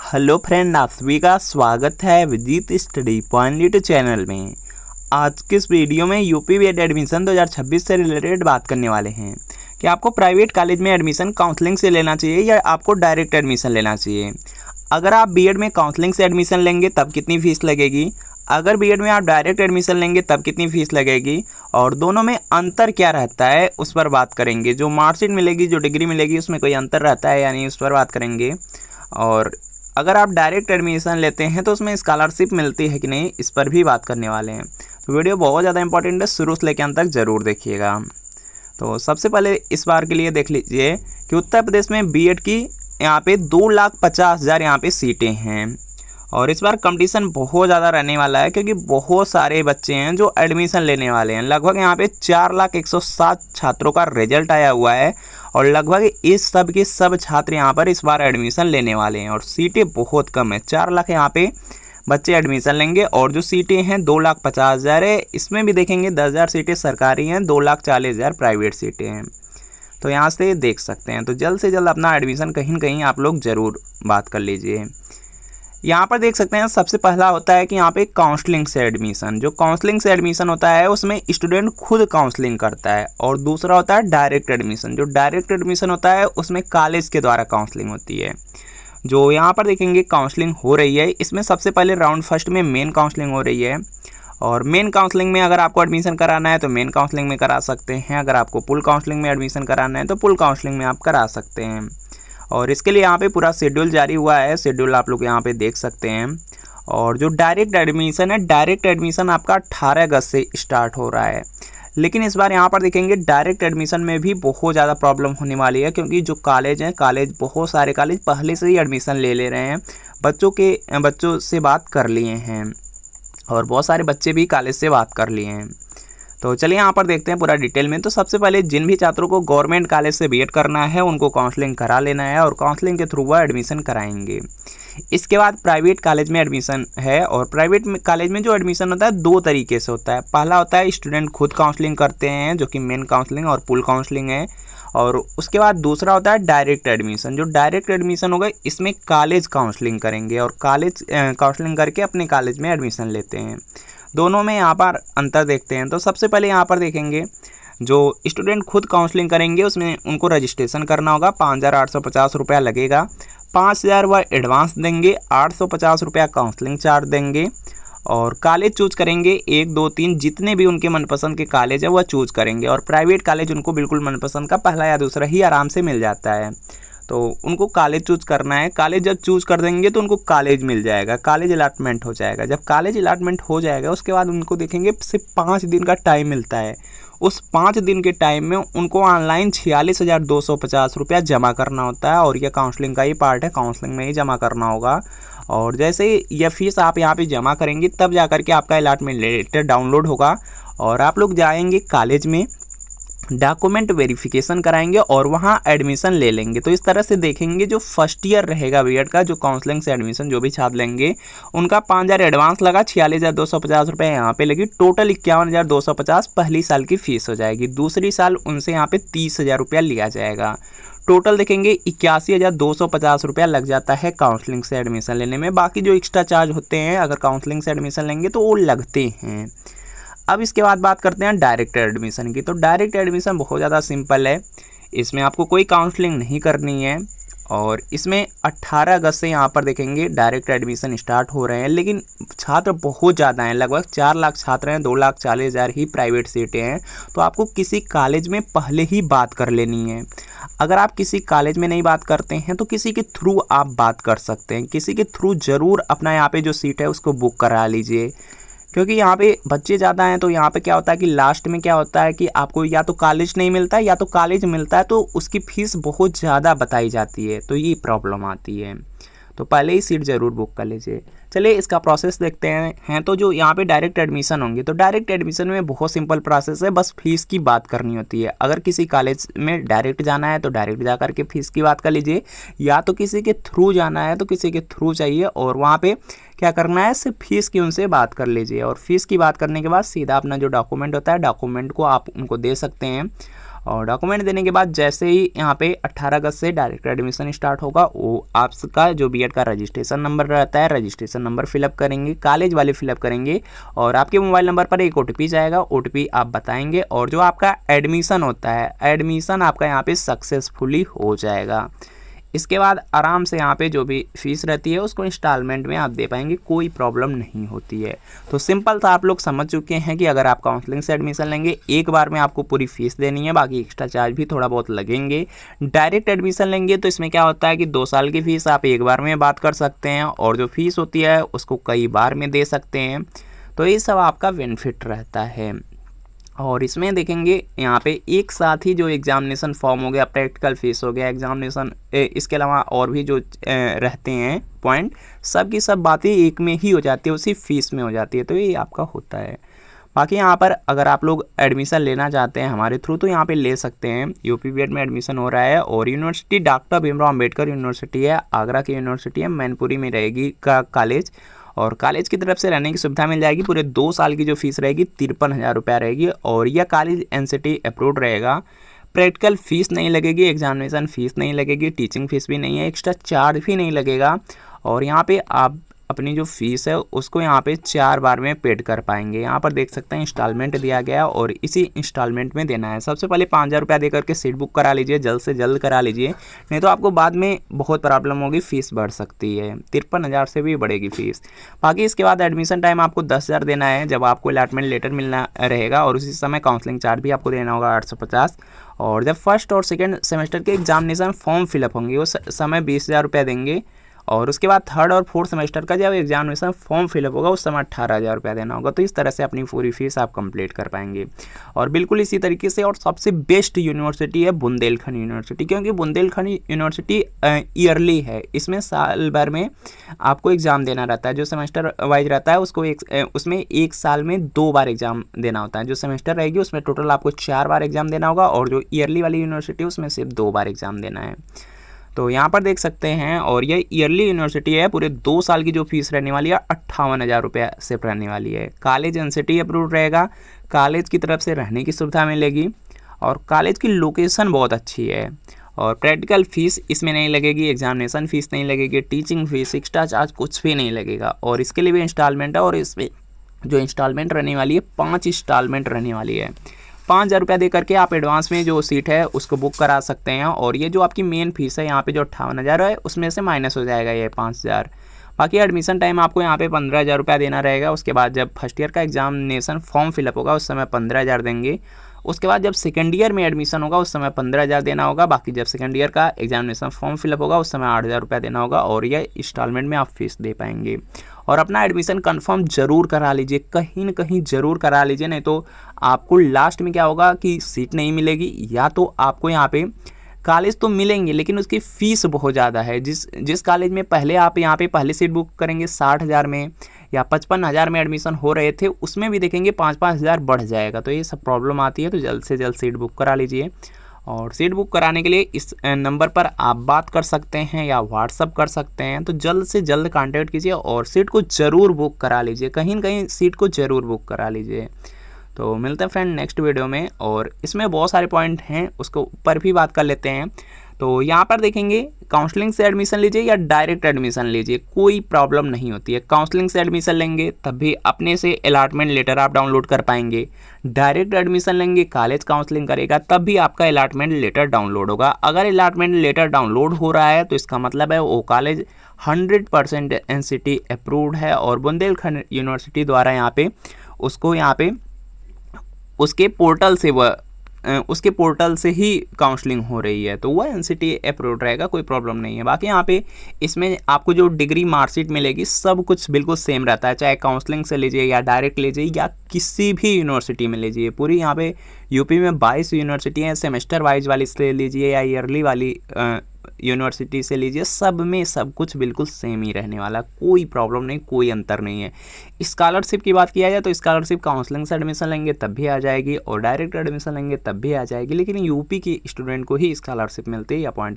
Hello friend, आप सभी का स्वागत है विदित स्टडी पॉइंट यूट्यूब चैनल में। आज के इस वीडियो में यूपी बीएड एडमिशन 2026 से रिलेटेड बात करने वाले हैं कि आपको प्राइवेट कॉलेज में एडमिशन काउंसलिंग से लेना चाहिए या आपको डायरेक्ट एडमिशन लेना चाहिए। अगर आप बीएड में काउंसलिंग से एडमिशन लेंगे तब कितनी फ़ीस लगेगी, अगर बीएड में आप डायरेक्ट एडमिशन लेंगे तब कितनी फ़ीस लगेगी और दोनों में अंतर क्या रहता है उस पर बात करेंगे। जो मार्कशीट मिलेगी, जो डिग्री मिलेगी, उसमें कोई अंतर रहता है या नहीं, उस पर बात करेंगे। और अगर आप डायरेक्ट एडमिशन लेते हैं तो उसमें स्कॉलरशिप मिलती है कि नहीं, इस पर भी बात करने वाले हैं। तो वीडियो बहुत ज़्यादा इंपॉर्टेंट है, शुरू से लेकर अंत तक ज़रूर देखिएगा। तो सबसे पहले इस बार के लिए देख लीजिए कि उत्तर प्रदेश में बीएड की यहाँ पे 2,50,000 यहाँ पे सीटें हैं और इस बार कंपटीशन बहुत ज़्यादा रहने वाला है क्योंकि बहुत सारे बच्चे हैं जो एडमिशन लेने वाले हैं। लगभग यहाँ पे 4,107 छात्रों का रिजल्ट आया हुआ है और लगभग इस सब के सब छात्र यहाँ पर इस बार एडमिशन लेने वाले हैं और सीटें बहुत कम है। 4 लाख यहाँ पे बच्चे एडमिशन लेंगे और जो सीटें हैं 2,50,000 है। इसमें भी देखेंगे 10,000 सीटें सरकारी हैं, 2,40,000 प्राइवेट सीटें हैं। तो यहाँ से देख सकते हैं। तो जल्द से जल्द अपना एडमिशन कहीं न कहीं आप लोग ज़रूर बात कर लीजिए। यहाँ पर देख सकते हैं सबसे पहला होता है कि यहाँ पे काउंसलिंग से एडमिशन। जो काउंसलिंग से एडमिशन होता है उसमें स्टूडेंट खुद काउंसलिंग करता है और दूसरा होता है डायरेक्ट एडमिशन। जो डायरेक्ट एडमिशन होता है उसमें कॉलेज के द्वारा काउंसलिंग होती है। जो यहाँ पर देखेंगे काउंसलिंग हो रही है, इसमें सबसे पहले राउंड फर्स्ट में मेन काउंसलिंग हो रही है और मेन काउंसलिंग में अगर आपको एडमिशन कराना है तो मेन काउंसलिंग में करा सकते हैं। अगर आपको पुल काउंसलिंग में एडमिशन कराना है तो पुल काउंसलिंग में आप करा सकते हैं। और इसके लिए यहाँ पे पूरा शेड्यूल जारी हुआ है, शेड्यूल आप लोग यहाँ पे देख सकते हैं। और जो डायरेक्ट एडमिशन है, डायरेक्ट एडमिशन आपका 18 अगस्त से स्टार्ट हो रहा है। लेकिन इस बार यहाँ पर देखेंगे डायरेक्ट एडमिशन में भी बहुत ज़्यादा प्रॉब्लम होने वाली है क्योंकि जो कॉलेज हैं, बहुत सारे कॉलेज पहले से ही एडमिशन ले रहे हैं। बच्चों से बात कर लिए हैं और बहुत सारे बच्चे भी कॉलेज से बात कर लिए हैं। तो चलिए यहाँ पर देखते हैं पूरा डिटेल में। तो सबसे पहले जिन भी छात्रों को गवर्नमेंट कॉलेज से बीएड करना है उनको काउंसलिंग करा लेना है और काउंसलिंग के थ्रू वह एडमिशन कराएंगे। इसके बाद प्राइवेट कॉलेज में एडमिशन है और प्राइवेट कॉलेज में जो एडमिशन होता है 2 तरीके से होता है। पहला होता है स्टूडेंट खुद काउंसलिंग करते हैं जो कि मेन काउंसलिंग और पुल काउंसलिंग है और उसके बाद दूसरा होता है डायरेक्ट एडमिशन। जो डायरेक्ट एडमिशन होगा इसमें कॉलेज काउंसलिंग करेंगे और कॉलेज काउंसलिंग करके अपने कॉलेज में एडमिशन लेते हैं। दोनों में यहाँ पर अंतर देखते हैं। तो सबसे पहले यहाँ पर देखेंगे जो स्टूडेंट खुद काउंसलिंग करेंगे उसमें उनको रजिस्ट्रेशन करना होगा, 5,850 रुपया लगेगा। 5,000 वह एडवांस देंगे, 850 रुपया काउंसलिंग चार्ज देंगे और कॉलेज चूज करेंगे 1, 2, 3 जितने भी उनके मनपसंद के कॉलेज है वह चूज करेंगे और प्राइवेट कॉलेज उनको बिल्कुल मनपसंद का पहला या दूसरा ही आराम से मिल जाता है। तो उनको कॉलेज चूज करना है। कॉलेज जब चूज कर देंगे तो उनको कॉलेज मिल जाएगा, कॉलेज अलॉटमेंट हो जाएगा। जब कॉलेज अलॉटमेंट हो जाएगा उसके बाद उनको देखेंगे सिर्फ 5 दिन का टाइम मिलता है। उस 5 दिन के टाइम में उनको ऑनलाइन 46,250 रुपया जमा करना होता है और यह काउंसलिंग का ही पार्ट है, काउंसलिंग में ही जमा करना होगा। और जैसे ही यह फीस आप यहाँ पे जमा करेंगे तब जा कर के आपका अलॉटमेंट लेटर डाउनलोड होगा और आप लोग जाएंगे कॉलेज में, डॉक्यूमेंट वेरिफिकेशन कराएंगे और वहाँ एडमिशन ले लेंगे। तो इस तरह से देखेंगे जो फर्स्ट ईयर रहेगा बीएड का, जो काउंसलिंग से एडमिशन जो भी छात्र लेंगे उनका 5,000 एडवांस लगा, 46,250 रुपये यहाँ पे लगी, टोटल 51,250 पहली साल की फ़ीस हो जाएगी। दूसरी साल उनसे यहाँ पे 30,000 रुपया लिया जाएगा। टोटल देखेंगे 81,250 रुपया लग जाता है काउंसलिंग से एडमिशन लेने में। बाकी जो एक्स्ट्रा चार्ज होते हैं अगर काउंसलिंग से एडमिशन लेंगे तो वो लगते हैं। अब इसके बाद बात करते हैं डायरेक्ट एडमिशन की। तो डायरेक्ट एडमिशन बहुत ज़्यादा सिंपल है, इसमें आपको कोई काउंसलिंग नहीं करनी है और इसमें 18 अगस्त से यहाँ पर देखेंगे डायरेक्ट एडमिशन स्टार्ट हो रहे हैं। लेकिन छात्र बहुत ज़्यादा हैं, लगभग 4 लाख छात्र हैं, 2,40,000 ही प्राइवेट सीटें हैं। तो आपको किसी कॉलेज में पहले ही बात कर लेनी है। अगर आप किसी कॉलेज में नहीं बात करते हैं तो किसी के थ्रू आप बात कर सकते हैं। किसी के थ्रू ज़रूर अपना यहाँ पे जो सीट है उसको बुक करा लीजिए क्योंकि यहाँ पे बच्चे ज़्यादा हैं। तो यहाँ पे क्या होता है कि लास्ट में क्या होता है कि आपको या तो कॉलेज नहीं मिलता है या तो कॉलेज मिलता है तो उसकी फ़ीस बहुत ज़्यादा बताई जाती है, तो ये प्रॉब्लम आती है। तो पहले ही सीट ज़रूर बुक कर लीजिए। चलिए इसका प्रोसेस देखते हैं। तो जो यहाँ पे डायरेक्ट एडमिशन होंगे तो डायरेक्ट एडमिशन में बहुत सिंपल प्रोसेस है, बस फीस की बात करनी होती है। अगर किसी कॉलेज में डायरेक्ट जाना है तो डायरेक्ट जा कर के फ़ीस की बात कर लीजिए, या तो किसी के थ्रू जाना है तो किसी के थ्रू चाहिए और वहाँ पे क्या करना है, सिर्फ फीस की उनसे बात कर लीजिए और फीस की बात करने के बाद सीधा अपना जो डॉक्यूमेंट होता है डॉक्यूमेंट को आप उनको दे सकते हैं और डॉक्यूमेंट देने के बाद जैसे ही यहाँ पे 18 अगस्त से डायरेक्ट एडमिशन स्टार्ट होगा, वो आपका जो बीएड का रजिस्ट्रेशन नंबर रहता है, रजिस्ट्रेशन नंबर फिलअप करेंगे, कॉलेज वाले फिलअप करेंगे और आपके मोबाइल नंबर पर एक OTP जाएगा, OTP आप बताएंगे और जो आपका एडमिशन होता है, एडमिशन आपका यहाँ पे सक्सेसफुली हो जाएगा। इसके बाद आराम से यहाँ पे जो भी फीस रहती है उसको इंस्टॉलमेंट में आप दे पाएंगे, कोई प्रॉब्लम नहीं होती है। तो सिंपल था, आप लोग समझ चुके हैं कि अगर आप काउंसलिंग से एडमिशन लेंगे एक बार में आपको पूरी फीस देनी है, बाकी एक्स्ट्रा चार्ज भी थोड़ा बहुत लगेंगे। डायरेक्ट एडमिशन लेंगे तो इसमें क्या होता है कि 2 साल की फ़ीस आप एक बार में बात कर सकते हैं और जो फीस होती है उसको कई बार में दे सकते हैं। तो ये सब आपका बेनिफिट रहता है। और इसमें देखेंगे यहाँ पे एक साथ ही जो एग्जामिनेशन फॉर्म हो गया, प्रैक्टिकल फीस हो गया, एग्जामिनेशन, इसके अलावा और भी जो रहते हैं पॉइंट, सब की सब बातें एक में ही हो जाती है, उसी फीस में हो जाती है। तो ये आपका होता है। बाकी यहाँ पर अगर आप लोग एडमिशन लेना चाहते हैं हमारे थ्रू तो यहाँ पे ले सकते हैं। यूपी बीएड में एडमिशन हो रहा है और university doctor Bhimrao Ambedkar university है, आगरा की यूनिवर्सिटी है, मैनपुरी में रहेगी का कॉलेज। और कॉलेज की तरफ से रहने की सुविधा मिल जाएगी। पूरे 2 साल की जो फीस रहेगी 53,000 रुपया रहेगी और यह कॉलेज NCT अप्रूव्ड रहेगा। प्रैक्टिकल फ़ीस नहीं लगेगी, एग्जामिनेशन फ़ीस नहीं लगेगी, टीचिंग फ़ीस भी नहीं है, एक्स्ट्रा चार्ज भी नहीं लगेगा। और यहाँ पे आप अपनी जो फीस है उसको यहाँ पे 4 बार में पेड कर पाएंगे। यहाँ पर देख सकते हैं इंस्टॉलमेंट दिया गया और इसी इंस्टॉलमेंट में देना है। सबसे पहले 5,000 रुपया दे करके सीट बुक करा लीजिए, जल्द से जल्द करा लीजिए, नहीं तो आपको बाद में बहुत प्रॉब्लम होगी, फ़ीस बढ़ सकती है, 53,000 से भी बढ़ेगी फ़ीस। बाकी इसके बाद एडमिशन टाइम आपको 10,000 देना है जब आपको अलॉटमेंट लेटर मिलना रहेगा और उसी समय काउंसलिंग चार्ज भी आपको देना होगा 850। और जब फर्स्ट और सेकेंड सेमेस्टर के एग्जामिनेशन फॉर्म फिलअप होंगे उस समय 20,000 रुपया देंगे और उसके बाद थर्ड और फोर्थ सेमेस्टर का जब एग्जामिनेशन फॉर्म फिलअप होगा उस समय 18,000 रुपया देना होगा। तो इस तरह से अपनी पूरी फीस आप कंप्लीट कर पाएंगे। और बिल्कुल इसी तरीके से और सबसे बेस्ट यूनिवर्सिटी है बुंदेलखंड यूनिवर्सिटी, क्योंकि बुंदेलखंड यूनिवर्सिटी ईयरली है। इसमें साल भर में आपको एग्ज़ाम देना रहता है, जो सेमेस्टर वाइज रहता है उसको उसमें 1 साल में 2 बार एग्ज़ाम देना होता है। जो सेमेस्टर रहेगी उसमें टोटल आपको 4 बार एग्ज़ाम देना होगा और जो ईयरली वाली यूनिवर्सिटी है उसमें सिर्फ 2 बार एग्ज़ाम देना है। तो यहाँ पर देख सकते हैं और ये ईयरली यूनिवर्सिटी है। पूरे 2 साल की जो फीस रहने वाली है 58,000 रुपये सिर्फ रहने वाली है। कॉलेज NCT अप्रूव्ड रहेगा, कॉलेज की तरफ से रहने की सुविधा मिलेगी और कॉलेज की लोकेशन बहुत अच्छी है। और प्रैक्टिकल फ़ीस इसमें नहीं लगेगी, एग्जामिनेशन फ़ीस नहीं लगेगी, टीचिंग फ़ीस, एक्स्ट्रा चार्ज कुछ भी नहीं लगेगा। और इसके लिए भी इंस्टॉलमेंट है और इसमें जो इंस्टॉलमेंट रहने वाली है 5 इंस्टॉलमेंट रहने वाली है। 5,000 रुपया दे करके आप एडवांस में जो सीट है उसको बुक करा सकते हैं और ये जो आपकी मेन फीस है यहाँ पे जो 58,000 है उसमें से माइनस हो जाएगा ये 5,000। बाकी एडमिशन टाइम आपको यहाँ पे 15,000 रुपया देना रहेगा। उसके बाद जब फर्स्ट ईयर का एग्जामिनेशन फॉर्म फिलअप होगा उस समय 15,000 देंगे। उसके बाद जब सेकेंड ईयर में एडमिशन होगा उस समय 15,000 देना होगा। बाकी जब सेकेंड ईयर का एग्जामिनेशन फॉर्म फिलअप होगा उस समय 8,000 रुपया देना होगा और यह इंस्टॉलमेंट में आप फीस दे पाएंगे। और अपना एडमिशन कंफर्म जरूर करा लीजिए, कहीं न कहीं ज़रूर करा लीजिए, नहीं तो आपको लास्ट में क्या होगा कि सीट नहीं मिलेगी या तो आपको यहाँ पे कॉलेज तो मिलेंगे लेकिन उसकी फ़ीस बहुत ज़्यादा है। जिस कॉलेज में पहले आप यहाँ पे पहले सीट बुक करेंगे 60,000 में या 55,000 में एडमिशन हो रहे थे, उसमें भी देखेंगे 5-5 हज़ार बढ़ जाएगा। तो ये सब प्रॉब्लम आती है, तो जल्द से जल्द सीट बुक करा लीजिए। और सीट बुक कराने के लिए इस नंबर पर आप बात कर सकते हैं या व्हाट्सअप कर सकते हैं। तो जल्द से जल्द कांटेक्ट कीजिए और सीट को ज़रूर बुक करा लीजिए, कहीं न कहीं सीट को ज़रूर बुक करा लीजिए। तो मिलते हैं फ्रेंड नेक्स्ट वीडियो में और इसमें बहुत सारे पॉइंट हैं उसको ऊपर भी बात कर लेते हैं। तो यहाँ पर देखेंगे काउंसलिंग से एडमिशन लीजिए या डायरेक्ट एडमिशन लीजिए, कोई प्रॉब्लम नहीं होती है। काउंसलिंग से एडमिशन लेंगे तब भी अपने से अलॉटमेंट लेटर आप डाउनलोड कर पाएंगे। डायरेक्ट एडमिशन लेंगे, कॉलेज काउंसलिंग करेगा तब भी आपका अलॉटमेंट लेटर डाउनलोड होगा। अगर अलॉटमेंट लेटर डाउनलोड हो रहा है तो इसका मतलब है वो कॉलेज 100% NCT अप्रूव्ड है और बुंदेलखंड यूनिवर्सिटी द्वारा यहाँ पे उसको उसके पोर्टल से ही काउंसलिंग हो रही है, तो वह NCT अप्रूव्ड रहेगा, कोई प्रॉब्लम नहीं है। बाकी यहाँ पे इसमें आपको जो डिग्री मार्कशीट मिलेगी सब कुछ बिल्कुल सेम रहता है, चाहे काउंसलिंग से लीजिए या डायरेक्ट लीजिए या किसी भी यूनिवर्सिटी में लीजिए। पूरी यहाँ पे यूपी में 22 यूनिवर्सिटी हैं, सेमेस्टर वाइज वाली से लीजिए या ईयरली वाली यूनिवर्सिटी से लीजिए, सब में सब कुछ बिल्कुल सेम ही रहने वाला, कोई प्रॉब्लम नहीं, कोई अंतर नहीं है। स्कॉलरशिप की बात किया जाए तो स्कॉलरशिप काउंसलिंग से एडमिशन लेंगे तब भी आ जाएगी और डायरेक्ट एडमिशन लेंगे तब भी आ जाएगी, लेकिन यूपी की स्टूडेंट को ही स्कॉलरशिप मिलती है या पॉइंट